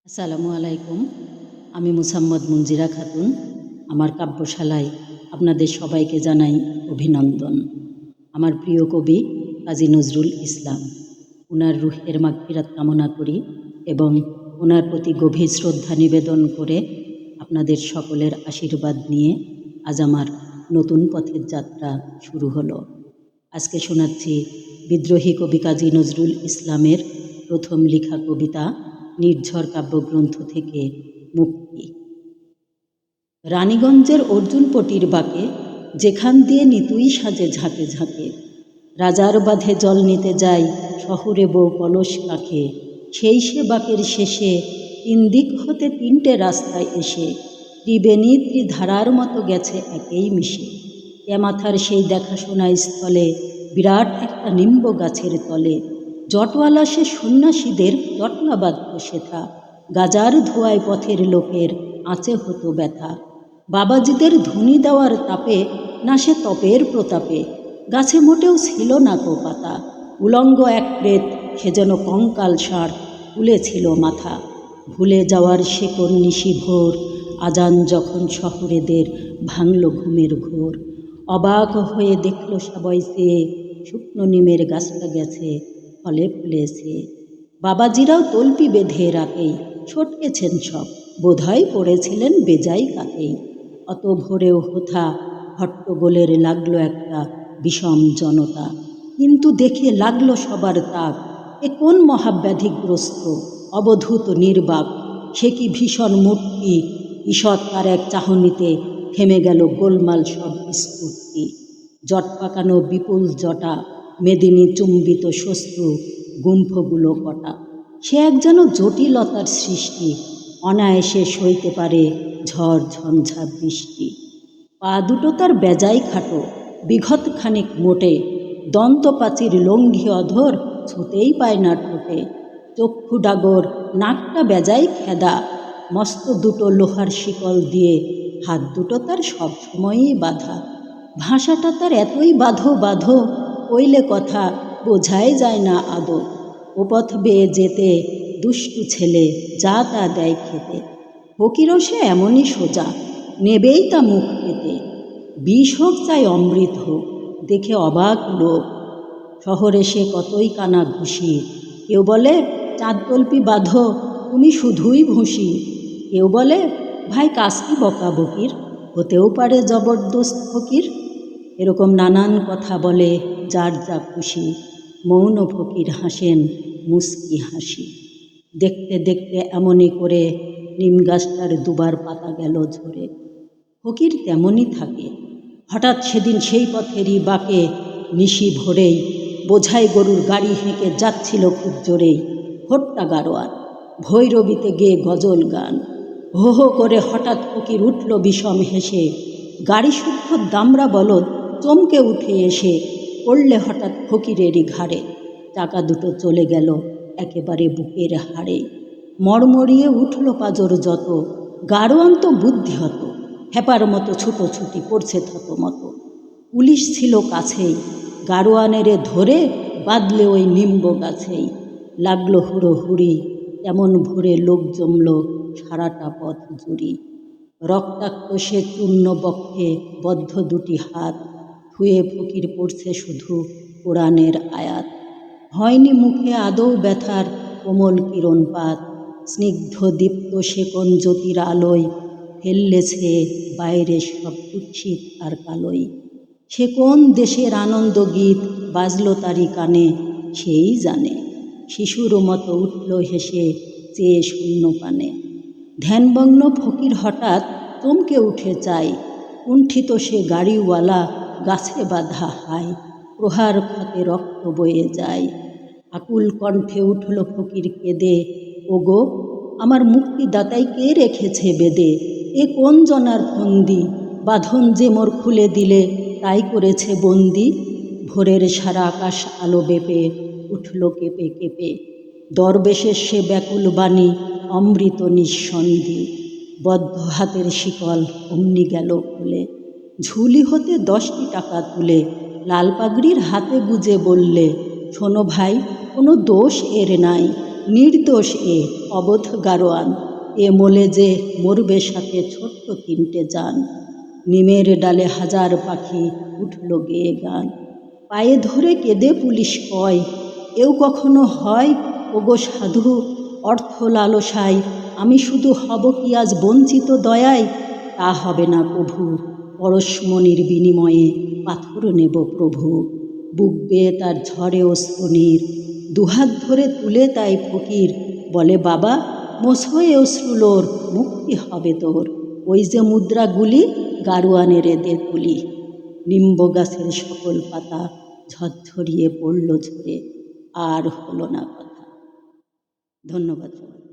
আসসালামু আলাইকুম। আমি মুসাম্মদ মঞ্জিরা খাতুন। আমার কাব্যশালায় আপনাদের সবাইকে জানাই অভিনন্দন। আমার প্রিয় কবি কাজী নজরুল ইসলাম, ওনার রুহের মাগফিরাত কামনা করি এবং ওনার প্রতি গভীর শ্রদ্ধা নিবেদন করে আপনাদের সকলের আশীর্বাদ নিয়ে আজ আমার নতুন পথের যাত্রা শুরু হলো। আজকে শোনাচ্ছি বিদ্রোহী কবি কাজী নজরুল ইসলামের প্রথম লেখা কবিতা নির্ঝর কাব্যগ্রন্থ থেকে মুক্তি। রানীগঞ্জের অর্জুনপটির বাঁকে যেখান দিয়ে নিতুই সাজে ঝাঁকে ঝাঁকে, রাজার বাঁধে জল নিতে যাই শহরে বউ কলস কাঁখে, সেই সে বাঁকের শেষে তিন দিক হতে তিনটে রাস্তায় এসে ত্রিবেণী ত্রিধারার মতো গেছে একেই মিশে। মাথার সেই দেখাশোনা স্থলে বিরাট একটা নিম্ব গাছের তলে জটওয়ালা সে সন্ন্যাসীদের জটলা বাঁধত সেথা, গাজার ধোয়ায় পথের লোকের আঁচে হতো ব্যথা। বাবাজিদের ধুনি দেওয়ার তাপে না সে তপের প্রতাপে, গাছে মোটেও ছিল না কো পাতা, উলঙ্গ এক প্রেত সে যেন কঙ্কাল ষাঁড় তুলেছিল মাথা। ভুলে যাওয়ার শেকড় নিশি ভোর, আজান যখন শহরেদের ভাঙল ঘুমের ঘোর, অবাক হয়ে দেখল সবাই চেয়ে শুকনো নিমের গাছটা গেছে ফলে ফুলেছে। বাবাজিরাও তল্পি বেঁধে রাতেই ছটকেছেন সব, বোধহয় পড়েছিলেন বেজাই কাতেই। অত ভোরেও হোথা হট্টগোলের লাগলো একটা বিষম জনতা, কিন্তু দেখে লাগলো সবার তাক, এ কোন মহাব্যাধিগ্রস্ত অবধূত নির্বাক, সে কি ভীষণ মূর্তি, ঈষৎ তার এক চাহনিতে থেমে গেল গোলমাল সব স্ফূর্তি। জট পাকানো বিপুল জটা, মেদিনী চুম্বিত শস্ত্রু, গুম্ফগুলো কটা, সে এক যেন জটিলতার সৃষ্টি, অনায়াসে সইতে পারে ঝড় ঝঞ্ঝা বৃষ্টি। পা দুটো তার বেজায় খাটো, বিঘত খানিক মোটে, দন্তপাচির লঙ্ঘি অধর ছুতেই পায় না ঠোঁটে, চক্ষু ডাগর, নাকটা বেজায় খেদা, মস্ত দুটো লোহার শিকল দিয়ে হাত দুটো তার সবসময়ই বাঁধা। ভাষাটা তার এতই বাঁধো বাঁধো, কইলে কথা বোঝাই যায় না আদৌ। ও পথ বেয়ে যেতে দুষ্টু ছেলে যা তা দেয় খেতে, ফকিরও সে এমনই সোজা, নেবেই তা মুখ পেতে। বিষ হোক চাই অমৃত হোক, দেখে অবাক লোক, শহরে সে কতই কানা ঘুষি। কেউ বলে চাঁদতল্পি বাঁধো তুমি শুধুই ভুসি, কেউ বলে ভাই কাজ কি বকা বকির, হতেও পারে জবরদস্ত ফকির। এরকম নানান কথা বলে যার যা খুশি, মৌন ফকির হাসেন মুস্কি হাসি। দেখতে দেখতে এমনই করে নিম গাছটার দুবার পাতা গেল ঝরে, ফকির তেমনই থাকে। হঠাৎ সেদিন সেই পথেরই বাঁকে নিশি ভোরেই বোঝাই গরুর গাড়ি হেঁকে যাচ্ছিল খুব জোরেই হট্টা গাড়োয়ান, ভৈরবীতে গেয়ে গজল গান। হো হো করে হঠাৎ ফকির উঠল বিষম হেসে, গাড়ি শুদ্ধ দামড়া বলদ চমকে উঠে এসে পড়লে হঠাৎ ফকিরেরই ঘাড়ে, চাকা দুটো চলে গেল একেবারে বুকের হাড়ে। মড়মড়িয়ে উঠল পাজর যত, গাড়োয়ান তো বুদ্ধি হতো, হেপার মতো ছুটোছুটি করছে থতমত। পুলিশ ছিল কাছেই, গাড়োয়ানেরে ধরে বাঁধলে ওই নিম্ব গাছেই। লাগলো হুড়োহুড়ি, তেমন ভোরে লোক জমল সারাটা পথ জুড়ি। রক্তাক্ত সে চূর্ণ বক্ষে বদ্ধ দুটি হাত, ধুয়ে ফকির পড়ছে শুধু কোরআনের আয়াত। হয়নি মুখে আদৌ ব্যথার কোমল কিরণপাত, স্নিগ্ধ দীপ্ত সে কোন জ্যোতির আলোয় ফেললেছে বাইরে সব কুৎসিত আর কালোই। সে কোন দেশের আনন্দ গীত বাজল তারি কানে সেই জানে, শিশুর মতো উঠল হেসে চেয়ে শূন্য পানে। ধ্যানভগ্ন ফকির হঠাৎ চমকে উঠে চাই, কুণ্ঠিত সে গাড়িওয়ালা গাছে বাঁধা হাই, প্রহার ক্ষতে রক্ত বয়ে যায়। আকুল কণ্ঠে উঠল ফকির কেঁদে, ওগো আমার মুক্তিদাতাই কে রেখেছে বেদে, এ কোন জনার ফন্দি, বাঁধন যে মোর খুলে দিলে তাই করেছে বন্দি। ভোরের সারা আকাশ আলো বেপে উঠল কেঁপে কেঁপে, দরবেশের সে ব্যাকুল বাণী অমৃত নিঃসন্ধি। বদ্ধ হাতের শিকল অমনি গেল খুলে, ঝুলি হতে 10টি টাকা তুলে লাল পাগড়ির হাতে গুজে বললে, শোনো ভাই কোনো দোষ এর নাই, নির্দোষ এ অবোধ গারোয়ান, এ মোলে যে মরবে সাথে ছোট্ট তিনটে জান। নিমের ডালে হাজার পাখি উঠল গেয়ে গান। পায়ে ধরে কেঁদে পুলিশ কয়, এও কখনো হয় ওগো সাধু, অর্থ লালসায় আমি শুধু হব কি আজ বঞ্চিত দয়ায়? তা হবে না কভু, পরশমণির বিনিময়ে পাথর নেব প্রভু। বুক বেয়ে তার ঝরে অশ্রুনীর, দুহাত ধরে তুলে তাই ফকির, বলে বাবা মোছোয় অশ্রুলোর, মুক্তি হবে তোর। ওই যে মুদ্রাগুলি গারোয়ানের দে তুলি। নিম্ব গাছের সকল পাতা ঝরঝরিয়ে পড়ল ঝরে, আর হলো না কথা। ধন্যবাদ সবাই।